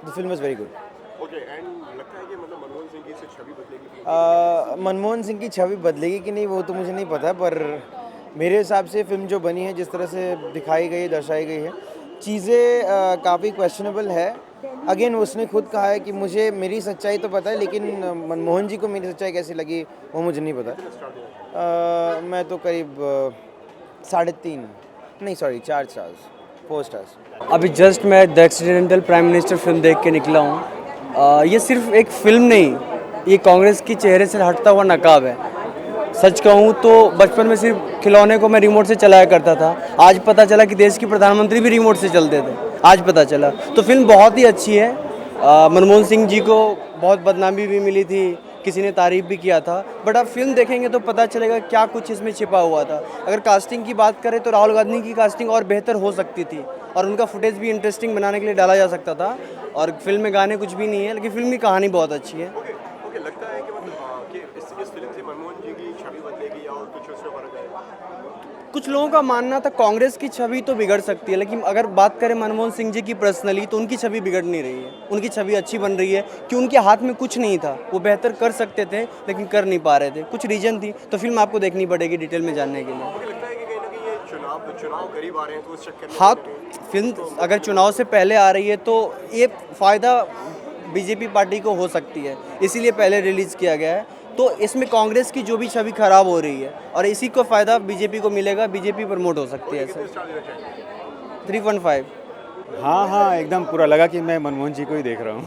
The film was very good. Okay, and लगता है कि मतलब मनमोहन सिंह की इससे छवि बदलेगी? मनमोहन सिंह की छवि बदलेगी कि नहीं वो तो मुझे नहीं पता, पर मेरे हिसाब से फिल्म जो बनी है, जिस तरह से दिखाई गई, दर्शाई गई है, चीज़ें काफ़ी क्वेश्चनबल है। अगेन उसने खुद कहा है कि मुझे मेरी सच्चाई तो पता है, लेकिन मनमोहन जी को मेरी सच्चाई कैसी लगी वो मुझे नहीं पता। मैं तो करीब 3.5 नहीं सॉरी 4 स्टार्स 4 स्टार्स। अभी जस्ट मैं the accidental prime minister film देख के निकला हूँ। ये सिर्फ एक फिल्म नहीं, ये कांग्रेस की चेहरे से हटता हुआ नकाब है। सच कहूँ तो बचपन में सिर्फ खिलौने को मैं रिमोट से चलाया करता था, आज पता चला कि देश के प्रधानमंत्री भी रिमोट से चलते थे, आज पता चला। तो फिल्म बहुत ही अच्छी है। मनमोहन सिंह जी को बहुत बदनामी भी मिली थी, किसी ने तारीफ भी किया था, बट आप फिल्म देखेंगे तो पता चलेगा क्या कुछ इसमें छिपा हुआ था। अगर कास्टिंग की बात करें तो राहुल गांधी की कास्टिंग और बेहतर हो सकती थी, और उनका फुटेज भी इंटरेस्टिंग बनाने के लिए डाला जा सकता था। और फिल्म में गाने कुछ भी नहीं है, लेकिन फिल्म की कहानी बहुत अच्छी है। ओके, लगता है कि मतलब कि इस फिल्म से मनमोहन जी की छवि बदलेगी या और कुछ उसमें फर्क आएगा? कुछ लोगों का मानना था कांग्रेस की छवि तो बिगड़ सकती है, लेकिन अगर बात करें मनमोहन सिंह जी की पर्सनली तो उनकी छवि बिगड़ नहीं रही है, उनकी छवि अच्छी बन रही है कि उनके हाथ में कुछ नहीं था, वो बेहतर कर सकते थे लेकिन कर नहीं पा रहे थे, कुछ रीजन थी। तो फिल्म आपको देखनी पड़ेगी डिटेल में जानने के लिए। मुझे लगता है कि कहीं ना कहीं ये चुनाव करीब आ रहे हैं तो उस चक्कर में हाँ, फिल्म अगर चुनाव से पहले आ रही है तो ये फ़ायदा बीजेपी पार्टी को हो सकती है, इसीलिए पहले रिलीज़ किया गया है। तो इसमें कांग्रेस की जो भी छवि खराब हो रही है और इसी को फ़ायदा बीजेपी को मिलेगा, बीजेपी प्रमोट हो सकती है। कितने स्टार देना चाहिए? 3.5। हाँ एकदम पूरा लगा कि मैं मनमोहन जी को ही देख रहा हूँ।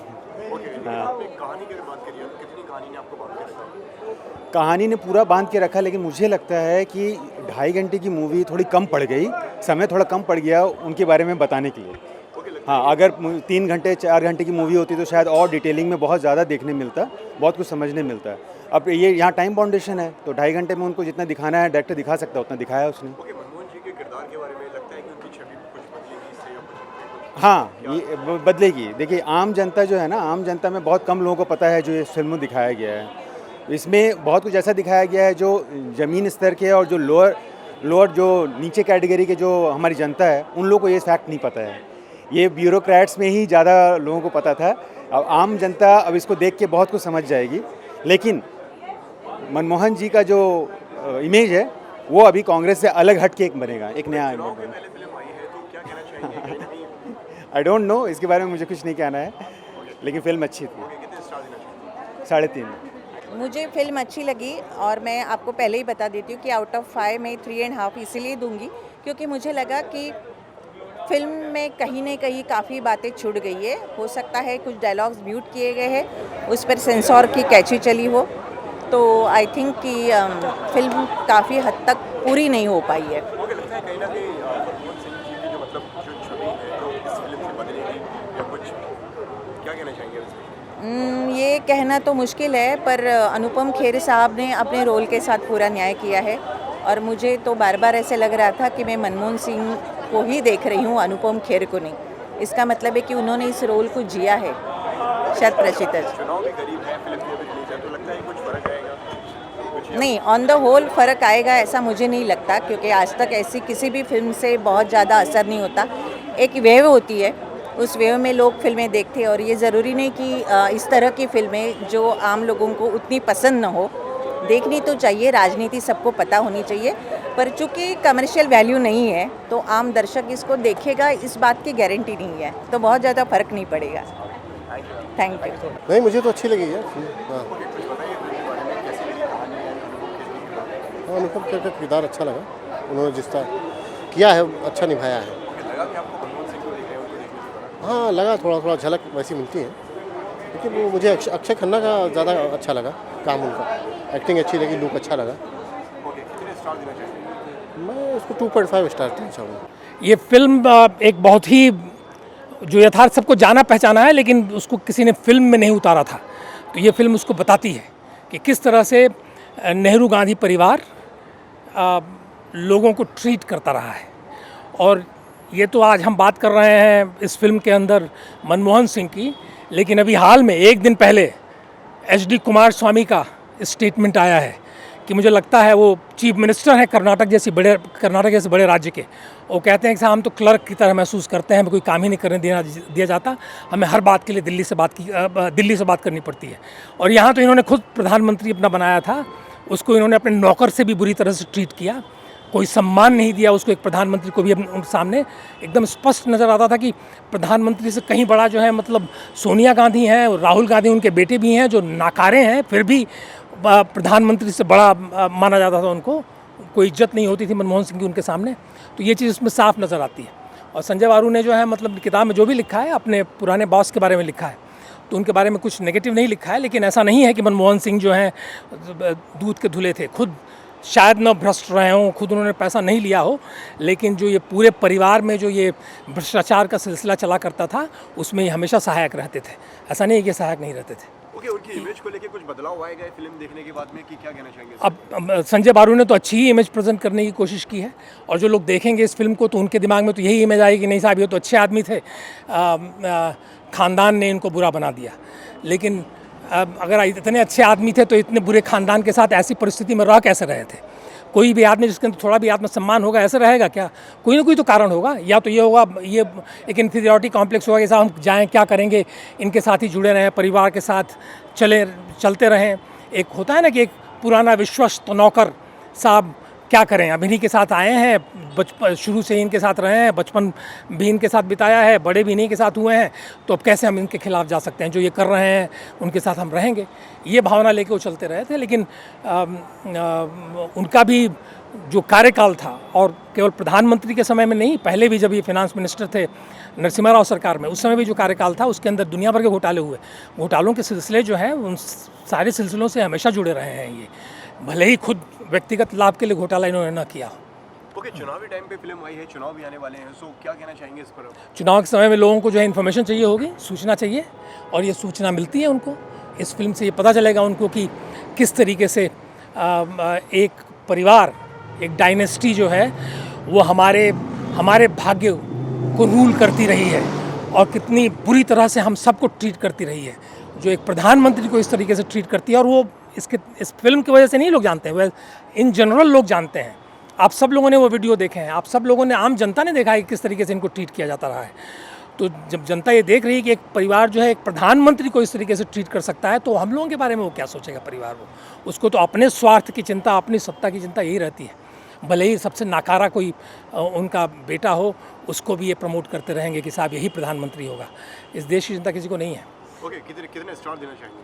ओके, आपने कहानी की अगर बात करी है तो कितनी कहानी ने आपको बांध के रखा? कहानी ने पूरा बांध के रखा, लेकिन मुझे लगता है कि 2.5 घंटे की मूवी थोड़ी कम पड़ गई, समय थोड़ा कम पड़ गया उनके बारे में बताने के लिए। हाँ, अगर 3 घंटे 4 घंटे की मूवी होती तो शायद और डिटेलिंग में बहुत ज़्यादा देखने मिलता, बहुत कुछ समझने मिलता। अब ये यहाँ टाइम बाउंडेशन है तो 2.5 घंटे में उनको जितना दिखाना है डायरेक्टर दिखा सकता है, उतना दिखाया है उसने। ओके, मनमोहन जी के किरदार के बारे में लगता है कि उनकी छवि कुछ बदलेगी इससे या कुछ? हाँ, ये बदलेगी। देखिए आम जनता जो है ना, आम जनता में बहुत कम लोगों को पता है जो ये फिल्म में दिखाया गया है। इसमें बहुत कुछ ऐसा दिखाया गया है जो ज़मीन स्तर के और जो लोअर जो नीचे कैटेगरी के जो हमारी जनता है उन लोगों को ये फैक्ट नहीं पता है। ये ब्यूरोक्रेट्स में ही ज़्यादा लोगों को पता था। अब आम जनता अब इसको देख के बहुत कुछ समझ जाएगी, लेकिन मनमोहन जी का जो इमेज है वो अभी कांग्रेस से अलग हट के एक बनेगा, एक नया इमेज बनेगा। पहले फिल्म आई है तो क्या कहना चाहेंगे? कहीं ना कहीं आई डोंट नो, इसके बारे में मुझे कुछ नहीं कहना है, लेकिन फिल्म अच्छी थी। कितने स्टार देना चाहिए? 3.5। मुझे फिल्म अच्छी लगी और मैं आपको पहले ही बता देती हूँ कि आउट ऑफ 5 मैं 3.5 इसीलिए दूंगी क्योंकि मुझे लगा कि फिल्म में कहीं ना कहीं काफ़ी बातें छूट गई है। हो सकता है कुछ डायलॉग्स म्यूट किए गए हैं, उस पर सेंसर की कैची चली हो, तो आई थिंक कि फिल्म काफ़ी हद तक पूरी नहीं हो पाई है। मुझे लगता है कहीं ना कहीं मनमोहन सिंह जी की जो मतलब जो छवि है जो इस फिल्म से बदलेगी या कुछ, क्या कहना चाहेंगे इसमें? ये कहना तो मुश्किल है, पर अनुपम खेर साहब ने अपने रोल के साथ पूरा न्याय किया है और मुझे तो बार बार ऐसे लग रहा था कि मैं मनमोहन सिंह को ही देख रही हूँ, अनुपम खेर को नहीं। इसका मतलब है कि उन्होंने इस रोल को जिया है 100%। चुनाव भी करीब है, फिल्म भी अभी रिलीज है, तो लगता है कुछ फर्क आएगा? कुछ नहीं, ऑन द होल फ़र्क आएगा ऐसा मुझे नहीं लगता, क्योंकि आज तक ऐसी किसी भी फिल्म से बहुत ज़्यादा असर नहीं होता। एक वेव होती है, उस वेव में लोग फिल्में देखते हैं और ये ज़रूरी नहीं कि इस तरह की फिल्में जो आम लोगों को उतनी पसंद न हो, देखनी तो चाहिए। राजनीति सबको पता होनी चाहिए, पर चूँकि कमर्शियल वैल्यू नहीं है तो आम दर्शक इसको देखेगा, इस बात की गारंटी नहीं है, तो बहुत ज़्यादा फ़र्क नहीं पड़ेगा। Thank you. नहीं, मुझे तो अच्छी लगी है। हाँ, अनुपम खेर का किरदार अच्छा लगा, उन्होंने जिस तरह किया है अच्छा निभाया है। हाँ, लगा थोड़ा थोड़ा झलक वैसी मिलती है, लेकिन वो मुझे अक्षय खन्ना का ज़्यादा अच्छा लगा, काम उनका एक्टिंग अच्छी लगी, लुक अच्छा लगा। मैं उसको 2.5 स्टार देना चाहूँगा। ये फिल्म एक बहुत ही जो यथार्थ सबको जाना पहचाना है, लेकिन उसको किसी ने फिल्म में नहीं उतारा था, तो ये फिल्म उसको बताती है कि किस तरह से नेहरू गांधी परिवार लोगों को ट्रीट करता रहा है। और ये तो आज हम बात कर रहे हैं इस फिल्म के अंदर मनमोहन सिंह की, लेकिन अभी हाल में एक दिन पहले HD कुमारस्वामी का स्टेटमेंट आया है कि मुझे लगता है वो चीफ मिनिस्टर हैं कर्नाटक जैसे बड़े राज्य के। वो कहते हैं कि साहब हम तो क्लर्क की तरह महसूस करते हैं, हमें कोई काम ही नहीं करने दिया जाता, हमें हर बात के लिए दिल्ली से बात करनी पड़ती है। और यहाँ तो इन्होंने खुद प्रधानमंत्री अपना बनाया था, उसको इन्होंने अपने नौकर से भी बुरी तरह से ट्रीट किया, कोई सम्मान नहीं दिया उसको। एक प्रधानमंत्री को भी उनके सामने एकदम स्पष्ट नज़र आता था कि प्रधानमंत्री से कहीं बड़ा जो है मतलब सोनिया गांधी हैं, राहुल गांधी उनके बेटे भी हैं जो नाकारे हैं, फिर भी प्रधानमंत्री से बड़ा माना जाता था उनको, कोई इज्जत नहीं होती थी मनमोहन सिंह की उनके सामने। तो ये चीज़ उसमें साफ नज़र आती है। और संजय बारू ने जो है मतलब किताब में जो भी लिखा है अपने पुराने बॉस के बारे में लिखा है, तो उनके बारे में कुछ नेगेटिव नहीं लिखा है, लेकिन ऐसा नहीं है कि मनमोहन सिंह जो हैं दूध के धुले थे। खुद शायद न भ्रष्ट रहे हों, खुद उन्होंने पैसा नहीं लिया हो, लेकिन जो ये पूरे परिवार में जो ये भ्रष्टाचार का सिलसिला चला करता था उसमें ये हमेशा सहायक रहते थे। ऐसा नहीं है कि सहायक नहीं रहते थे। ओके, उनकी इमेज को लेके कुछ बदलाव आएगा फिल्म देखने के बाद में कि क्या कहना चाहेंगे? अब संजय बारू ने तो अच्छी ही इमेज प्रेजेंट करने की कोशिश की है, और जो लोग देखेंगे इस फिल्म को तो उनके दिमाग में तो यही इमेज आएगी कि नहीं साहब ये तो अच्छे आदमी थे, खानदान ने इनको बुरा बना दिया। लेकिन अगर इतने अच्छे आदमी थे तो इतने बुरे खानदान के साथ ऐसी परिस्थिति में रह कैसे रहे थे? कोई भी आदमी जिसके अंदर थोड़ा भी आत्मसम्मान होगा ऐसे रहेगा क्या? कोई ना कोई तो कारण होगा। या तो ये होगा, ये एक इन्फीरियरिटी कॉम्प्लेक्स होगा कि साहब हम जाएँ क्या करेंगे, इनके साथ ही जुड़े रहें, परिवार के साथ चलते रहें। एक होता है ना कि एक पुराना विश्वस्त नौकर साहब क्या करें, अब इन्हीं के साथ आए हैं, बचपन शुरू से ही इनके साथ रहे हैं, बचपन भी इनके साथ बिताया है, बड़े भी इन्हीं के साथ हुए हैं, तो अब कैसे हम इनके खिलाफ जा सकते हैं? जो ये कर रहे हैं उनके साथ हम रहेंगे, ये भावना लेके वो चलते रहे थे। लेकिन उनका भी जो कार्यकाल था, और केवल प्रधानमंत्री के समय में नहीं, पहले भी जब ये फिनांस मिनिस्टर थे नरसिम्हा राव सरकार में, उस समय भी जो कार्यकाल था उसके अंदर दुनिया भर के घोटाले हुए। घोटालों के सिलसिले जो हैं उन सारे सिलसिलों से हमेशा जुड़े रहे हैं ये, भले ही खुद व्यक्तिगत लाभ के लिए घोटाला इन्होंने ना किया। ओके, चुनावी टाइम पे फिल्म आई है, चुनाव भी आने वाले हैं, सो क्या कहना चाहेंगे इस पर? चुनाव के समय में लोगों को जो है इन्फॉर्मेशन चाहिए होगी, सूचना चाहिए, और ये सूचना मिलती है उनको। इस फिल्म से ये पता चलेगा उनको कि किस तरीके से एक परिवार, एक डायनेस्टी जो है वो हमारे भाग्य को रूल करती रही है, और कितनी बुरी तरह से हम सबको ट्रीट करती रही है। जो एक प्रधानमंत्री को इस तरीके से ट्रीट करती है, और वो इस फिल्म की वजह से नहीं लोग जानते हैं, वह इन जनरल लोग जानते हैं। आप सब लोगों ने वो वीडियो देखे हैं, आप सब लोगों ने, आम जनता ने देखा है कि किस तरीके से इनको ट्रीट किया जाता रहा है। तो जब जनता ये देख रही है कि एक परिवार जो है एक प्रधानमंत्री को इस तरीके से ट्रीट कर सकता है, तो हम लोगों के बारे में वो क्या सोचेगा परिवार? वो उसको तो अपने स्वार्थ की चिंता, अपनी सत्ता की चिंता यही रहती है। भले ही सबसे नाकारा कोई उनका बेटा हो, उसको भी ये प्रमोट करते रहेंगे कि साहब यही प्रधानमंत्री होगा। इस देश की चिंता किसी को नहीं है। ओके, कितने स्टार देना चाहेंगे?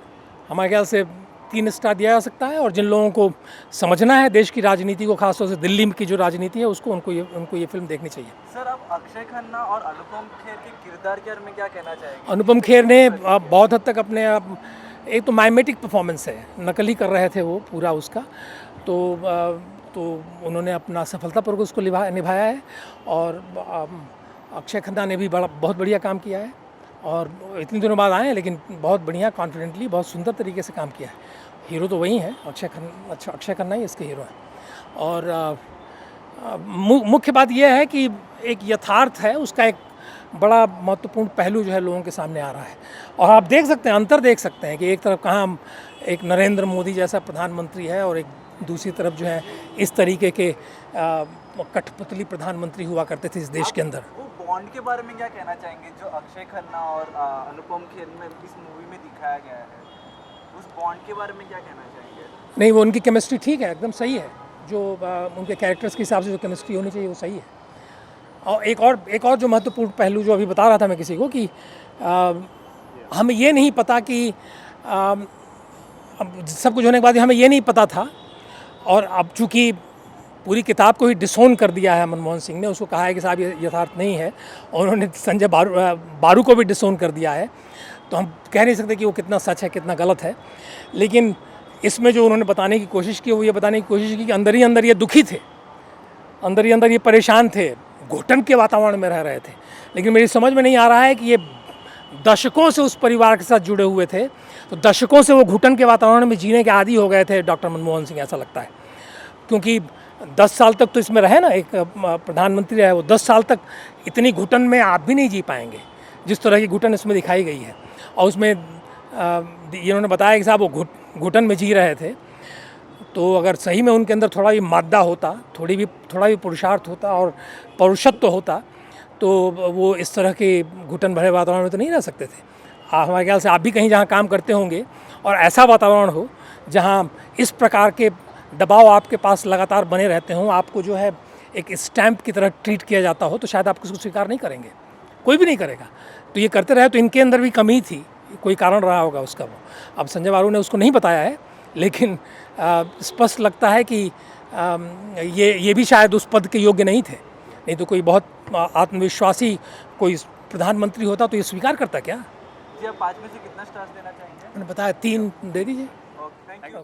हमारे ख्याल से 3 स्टार दिया जा सकता है, और जिन लोगों को समझना है देश की राजनीति को, खासतौर से दिल्ली की जो राजनीति है उसको, उनको ये फिल्म देखनी चाहिए। सर, आप अक्षय खन्ना और अनुपम खेर के किरदार के बारे में क्या कहना चाहेंगे? अनुपम खेर ने बहुत हद तक अपने आप, एक तो माइमेटिक परफॉर्मेंस है, नकल ही कर रहे थे वो पूरा उसका, तो उन्होंने अपना सफलतापूर्वक उसको निभाया है। और अक्षय खन्ना ने भी बहुत बढ़िया काम किया है, और इतने दिनों बाद आए हैं लेकिन बहुत बढ़िया, कॉन्फिडेंटली, बहुत सुंदर तरीके से काम किया है। हीरो तो वही हैं, अक्षय खन्ना ही इसके हीरो हैं। और मुख्य बात यह है कि एक यथार्थ है, उसका एक बड़ा महत्वपूर्ण पहलू जो है लोगों के सामने आ रहा है। और आप देख सकते हैं, अंतर देख सकते हैं कि एक तरफ कहाँ एक नरेंद्र मोदी जैसा प्रधानमंत्री है, और एक दूसरी तरफ जो है इस तरीके के कठपुतली प्रधानमंत्री हुआ करते थे इस देश के अंदर। वो बॉन्ड के बारे में क्या कहना चाहेंगे जो अक्षय खन्ना और अनुपम खेर में इस मूवी में दिखाया गया है? उस बॉन्ड के बारे में क्या कहना चाहेंगे? नहीं, वो उनकी केमिस्ट्री ठीक है, एकदम सही है। जो उनके कैरेक्टर्स के हिसाब से जो केमिस्ट्री होनी चाहिए वो सही है। और एक और जो महत्वपूर्ण पहलू जो अभी बता रहा था मैं किसी को, कि हमें ये नहीं पता कि अब सब कुछ होने के बाद हमें ये नहीं पता था, और अब चूँकि पूरी किताब को ही डिसोन कर दिया है मनमोहन सिंह ने, उसको कहा है कि साहब ये यथार्थ नहीं है, और उन्होंने संजय बारू को भी डिसोन कर दिया है, तो हम कह नहीं सकते कि वो कितना सच है कितना गलत है। लेकिन इसमें जो उन्होंने बताने की कोशिश की, वो ये बताने की कोशिश की कि अंदर ही अंदर ये दुखी थे, अंदर ही अंदर ये परेशान थे, घुटन के वातावरण में रह रहे थे। लेकिन मेरी समझ में नहीं आ रहा है कि ये दशकों से उस परिवार के साथ जुड़े हुए थे, तो दशकों से वो घुटन के वातावरण में जीने के आदी हो गए थे डॉक्टर मनमोहन सिंह, ऐसा लगता है। क्योंकि 10 साल तक तो इसमें रहे ना, एक प्रधानमंत्री रहे, वो 10 साल तक इतनी घुटन में आप भी नहीं जी पाएंगे जिस तरह की घुटन इसमें दिखाई गई है। और उसमें इन्होंने बताया कि साहब वो घुटन में जी रहे थे, तो अगर सही में उनके अंदर थोड़ा भी मादा होता, थोड़ा भी पुरुषार्थ होता और पौरुषत्व होता, तो वो इस तरह के घुटन भरे वातावरण में तो नहीं रह सकते थे। हमारे ख्याल से आप भी कहीं जहाँ काम करते होंगे और ऐसा वातावरण हो जहाँ इस प्रकार के दबाव आपके पास लगातार बने रहते हों, आपको जो है एक स्टैम्प की तरह ट्रीट किया जाता हो, तो शायद आप किसी को स्वीकार नहीं करेंगे, कोई भी नहीं करेगा। तो ये करते रहे तो इनके अंदर भी कमी थी, कोई कारण रहा होगा उसका। वो अब संजय बारू ने उसको नहीं बताया है, लेकिन स्पष्ट लगता है कि ये भी शायद उस पद के योग्य नहीं थे। नहीं तो कोई बहुत आत्मविश्वासी कोई प्रधानमंत्री होता तो ये स्वीकार करता क्या? जी, आप 5 में से कितना स्टार्स देना चाहेंगे? मैंने बताया 3 दे दीजिए। Okay, thank you.